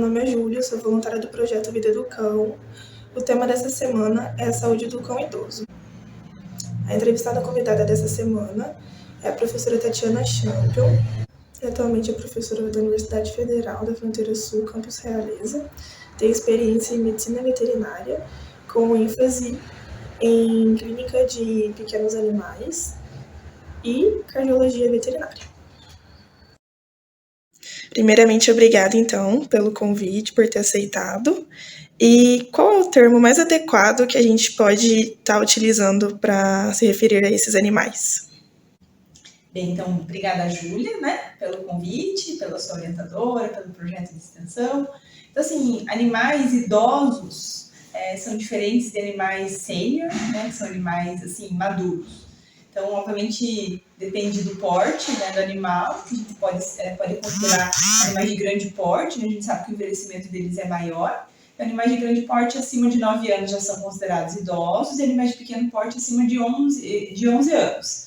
nome é Júlia, sou voluntária do projeto Vida do Cão. O tema dessa semana é a saúde do cão idoso. A entrevistada convidada dessa semana é a professora Tatiana Champion, que atualmente é professora da Universidade Federal da Fronteira Sul, Campus Realeza. Tem experiência em medicina veterinária, com ênfase em clínica de pequenos animais e cardiologia veterinária. Primeiramente, obrigada, então, pelo convite, por ter aceitado. E qual é o termo mais adequado que a gente pode estar utilizando para se referir a esses animais? Bem, então, obrigada, Júlia, pelo convite, pela sua orientadora, pelo projeto de extensão. Então, assim, animais idosos são diferentes de animais sênior, que são animais, assim, maduros. Então, obviamente, depende do porte do animal, que a gente pode considerar animais de grande porte, a gente sabe que o envelhecimento deles é maior. Então, animais de grande porte acima de 9 anos já são considerados idosos, e animais de pequeno porte acima de 11 anos.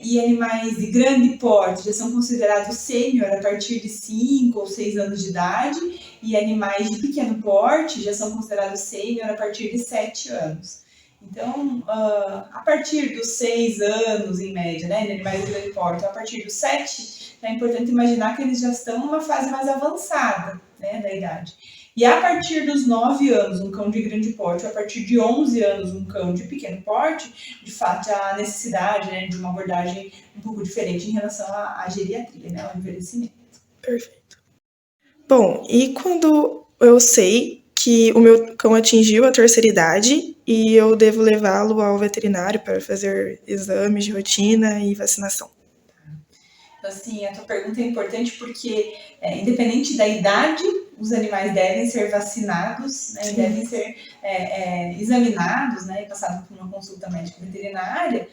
E animais de grande porte já são considerados sênior a partir de 5 ou 6 anos de idade, e animais de pequeno porte já são considerados sênior a partir de 7 anos. Então, a partir dos 6 anos, em média, em animais de grande porte, a partir dos 7, é importante imaginar que eles já estão numa fase mais avançada da idade. E a partir dos 9 anos, um cão de grande porte, a partir de 11 anos, um cão de pequeno porte, de fato, há necessidade de uma abordagem um pouco diferente em relação à geriatria, ao envelhecimento. Perfeito. Bom, e quando eu sei que o meu cão atingiu a terceira idade e eu devo levá-lo ao veterinário para fazer exames de rotina e vacinação? Então, assim, a tua pergunta é importante porque, independente da idade, os animais devem ser vacinados, e devem ser examinados, e passados por uma consulta médica veterinária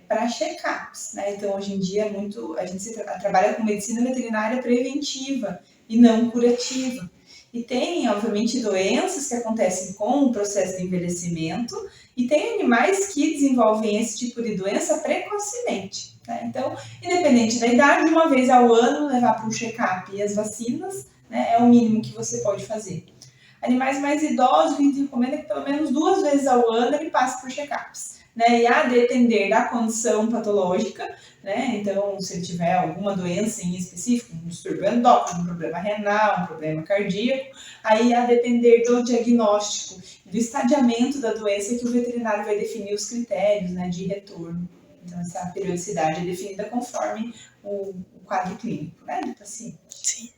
para check-ups. Então, hoje em dia, a gente trabalha com medicina veterinária preventiva e não curativa. E tem, obviamente, doenças que acontecem com o processo de envelhecimento e tem animais que desenvolvem esse tipo de doença precocemente. Então, independente da idade, uma vez ao ano, levar para um check-up e as vacinas é o mínimo que você pode fazer. Animais mais idosos, a gente recomenda que pelo menos 2 vezes ao ano ele passe por check-ups. E a depender da condição patológica, então se ele tiver alguma doença em específico, um distúrbio endócrino, um problema renal, um problema cardíaco, aí a depender do diagnóstico, do estadiamento da doença que o veterinário vai definir os critérios de retorno. Então essa periodicidade é definida conforme o quadro clínico do paciente. Sim.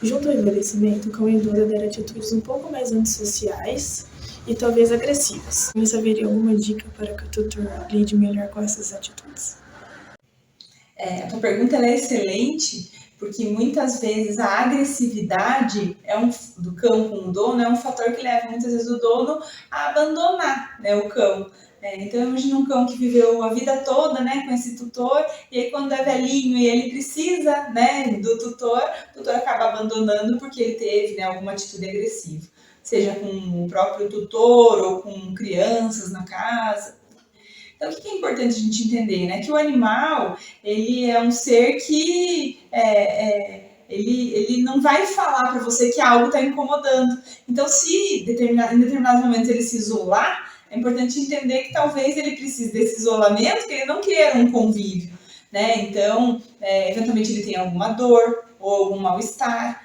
Junto ao envelhecimento, o cão idoso adere atitudes um pouco mais antissociais e talvez agressivas. Você haveria alguma dica para que o tutor lide melhor com essas atitudes? A tua pergunta é excelente, porque muitas vezes a agressividade do cão com o dono é um fator que leva muitas vezes o dono a abandonar o cão. Então, imagina um cão que viveu a vida toda com esse tutor, e aí quando é velhinho e ele precisa do tutor, o tutor acaba abandonando porque ele teve alguma atitude agressiva, seja com o próprio tutor ou com crianças na casa. Então, o que é importante a gente entender? Que o animal, ele é um ser que ele não vai falar para você que algo está incomodando. Então, se em determinados momentos ele se isolar, é importante entender que talvez ele precise desse isolamento, que ele não queira um convívio. Então, eventualmente ele tem alguma dor ou algum mal-estar,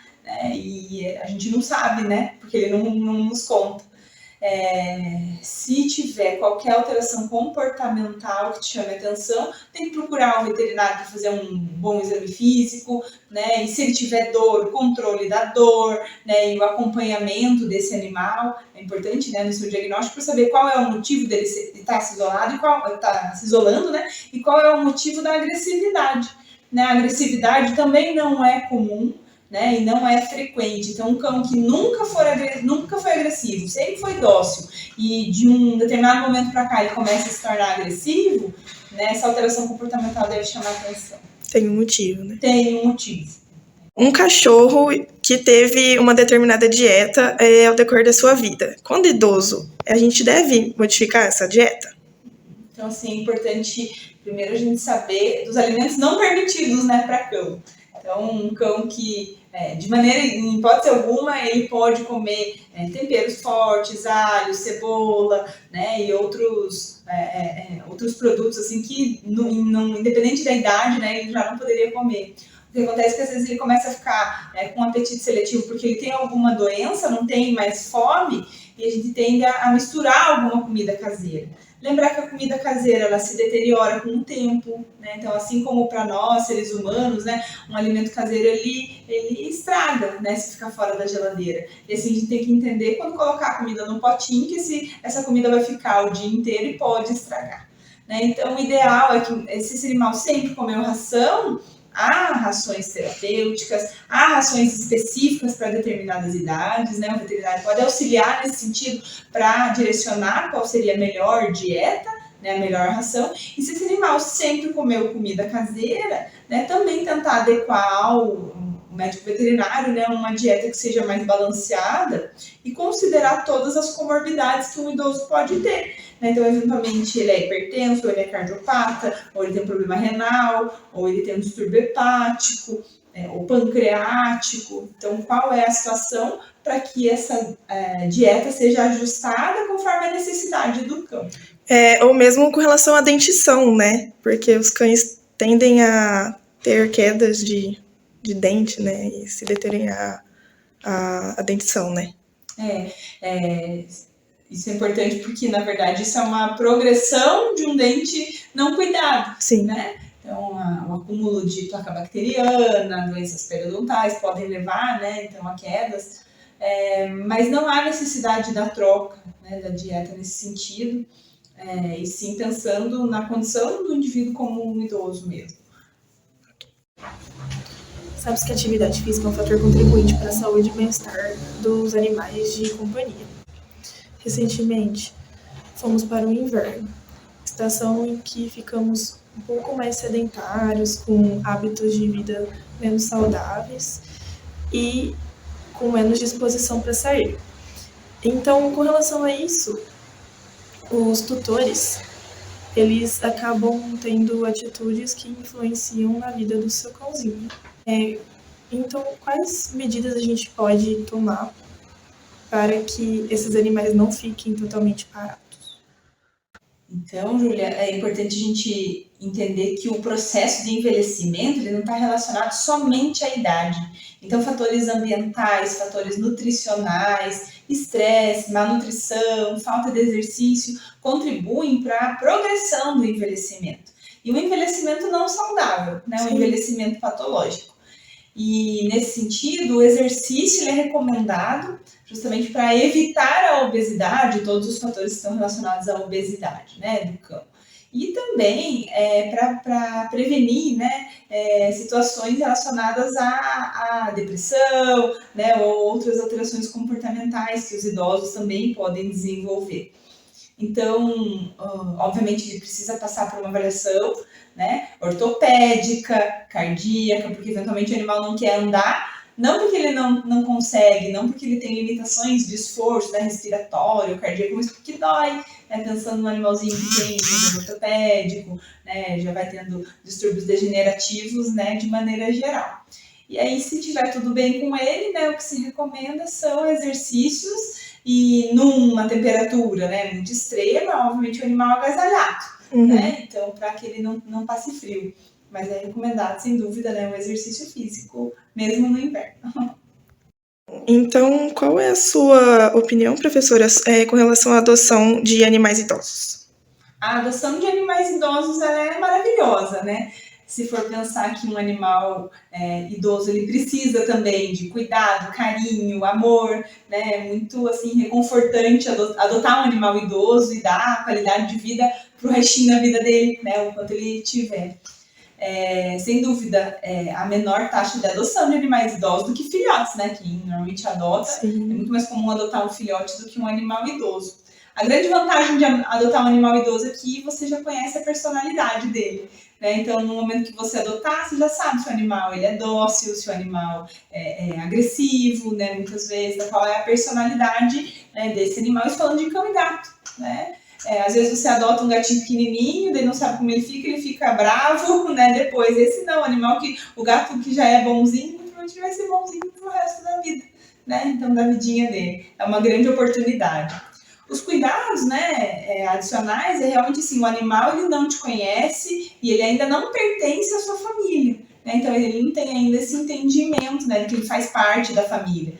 e a gente não sabe, porque ele não nos conta. Se tiver qualquer alteração comportamental que te chame a atenção, tem que procurar um veterinário para fazer um bom exame físico, e se ele tiver dor, o controle da dor, e o acompanhamento desse animal, é importante no seu diagnóstico para saber qual é o motivo dele estar se isolado e se isolando, e qual é o motivo da agressividade. A agressividade também não é comum, e não é frequente. Então, um cão que nunca foi agressivo, sempre foi dócil, e de um determinado momento para cá ele começa a se tornar agressivo, essa alteração comportamental deve chamar a atenção. Tem um motivo, Tem um motivo. Um cachorro que teve uma determinada dieta ao decorrer da sua vida. Quando idoso, a gente deve modificar essa dieta? Então, assim, é importante primeiro a gente saber dos alimentos não permitidos para cão. Então, um cão que de maneira, em hipótese alguma, ele pode comer temperos fortes, alho, cebola, né, e outros produtos assim que, independente da idade, né, ele já não poderia comer. O que acontece é que às vezes ele começa a ficar com apetite seletivo porque ele tem alguma doença, não tem mais fome, e a gente tende a misturar alguma comida caseira. Lembrar que a comida caseira, ela se deteriora com o tempo, né? Então, assim como para nós, seres humanos, né, um alimento caseiro, ele estraga, né, se ficar fora da geladeira. E assim, a gente tem que entender, quando colocar a comida no potinho, que essa comida vai ficar o dia inteiro e pode estragar, né? Então, o ideal é que, se esse animal sempre comeu ração, há rações terapêuticas, há rações específicas para determinadas idades, né? O veterinário pode auxiliar nesse sentido para direcionar qual seria a melhor dieta, né, a melhor ração. E se esse animal sempre comeu comida caseira, né, também tentar adequar ao médico veterinário, né, uma dieta que seja mais balanceada e considerar todas as comorbidades que um idoso pode ter. Então, eventualmente, ele é hipertenso, ou ele é cardiopata, ou ele tem um problema renal, ou ele tem um distúrbio hepático, ou pancreático. Então, qual é a situação para que essa dieta seja ajustada conforme a necessidade do cão? Ou mesmo com relação à dentição, né? Porque os cães tendem a ter quedas de dente, né? E se deteriorar a dentição, né? Isso é importante porque, na verdade, isso é uma progressão de um dente não cuidado. Sim. Né? Então, o acúmulo de placa bacteriana, doenças periodontais podem levar, né, então, a quedas, mas não há necessidade da troca, né, da dieta nesse sentido, e sim pensando na condição do indivíduo como um idoso mesmo. Sabe-se que a atividade física é um fator contribuinte para a saúde e bem-estar dos animais de companhia. Recentemente, fomos para o inverno, estação em que ficamos um pouco mais sedentários, com hábitos de vida menos saudáveis e com menos disposição para sair. Então, com relação a isso, os tutores, eles acabam tendo atitudes que influenciam na vida do seu cãozinho. Então, quais medidas a gente pode tomar para que esses animais não fiquem totalmente parados? Então, Júlia, é importante a gente entender que o processo de envelhecimento ele não está relacionado somente à idade. Então, fatores ambientais, fatores nutricionais, estresse, má nutrição, falta de exercício contribuem para a progressão do envelhecimento. E o envelhecimento não saudável, né? O envelhecimento patológico. E, nesse sentido, o exercício é recomendado justamente para evitar a obesidade, todos os fatores que estão relacionados à obesidade, né, do cão. E também para prevenir, né, situações relacionadas à depressão, né, ou outras alterações comportamentais que os idosos também podem desenvolver. Então, obviamente, ele precisa passar por uma avaliação, né, ortopédica, cardíaca, porque eventualmente o animal não quer andar, não porque ele não consegue, não porque ele tem limitações de esforço, né, respiratório, cardíaco, mas porque dói, né, pensando no animalzinho que tem problema ortopédico, né, já vai tendo distúrbios degenerativos, né, de maneira geral. E aí, se tiver tudo bem com ele, né, o que se recomenda são exercícios e numa temperatura, né, muito extrema, obviamente o animal agasalhado, né, então para que ele não passe frio. Mas é recomendado, sem dúvida, né, o exercício físico, mesmo no inverno. Então, qual é a sua opinião, professora, com relação à adoção de animais idosos? A adoção de animais idosos ela é maravilhosa, né? Se for pensar que um animal idoso ele precisa também de cuidado, carinho, amor, né? É muito assim reconfortante adotar um animal idoso e dar qualidade de vida para o restinho da vida dele, né? O quanto ele tiver. Sem dúvida, a menor taxa de adoção de animais idosos do que filhotes, né? Quem normalmente adota, Sim. É muito mais comum adotar um filhote do que um animal idoso. A grande vantagem de adotar um animal idoso é que você já conhece a personalidade dele, né? Então, no momento que você adotar, você já sabe se o animal ele é dócil, se o animal é agressivo, né? Muitas vezes, qual é a personalidade, né, desse animal. Isso falando de cão e gato, né? Às vezes você adota um gatinho pequenininho, daí não sabe como ele fica bravo, né? Depois, esse não, o gato que já é bonzinho, muito provavelmente ele vai ser bonzinho pro resto da vida, né? Então, da vidinha dele. É uma grande oportunidade. Os cuidados, né, adicionais é realmente assim, o animal ele não te conhece e ele ainda não pertence à sua família, né? Então ele não tem ainda esse entendimento, né, de que ele faz parte da família.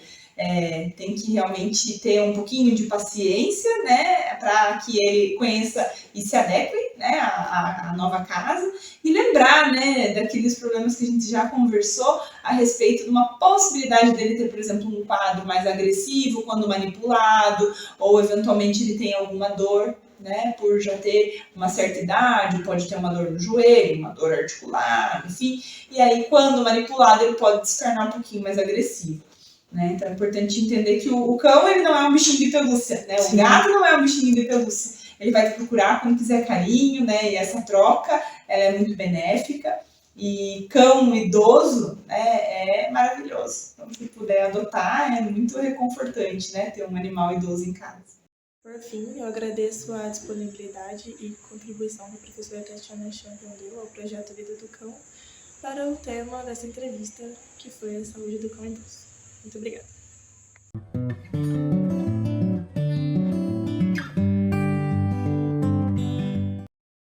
Tem que realmente ter um pouquinho de paciência, né, para que ele conheça e se adeque, né, à nova casa e lembrar, né, daqueles problemas que a gente já conversou a respeito de uma possibilidade dele ter, por exemplo, um quadro mais agressivo quando manipulado, ou eventualmente ele tem alguma dor, né, por já ter uma certa idade, pode ter uma dor no joelho, uma dor articular, enfim, e aí quando manipulado ele pode se tornar um pouquinho mais agressivo. Né? Então é importante entender que o cão ele não é um bichinho de pelúcia, né? O gato não é um bichinho de pelúcia. Ele vai te procurar quando quiser carinho, né? E essa troca ela é muito benéfica. E cão idoso, né, é maravilhoso. Então, se puder adotar, é muito reconfortante, né? Ter um animal idoso em casa. Por fim, eu agradeço a disponibilidade e contribuição que a professora Tatiana Champion deu ao projeto Vida do Cão para o tema dessa entrevista, que foi a saúde do cão idoso. Muito obrigada.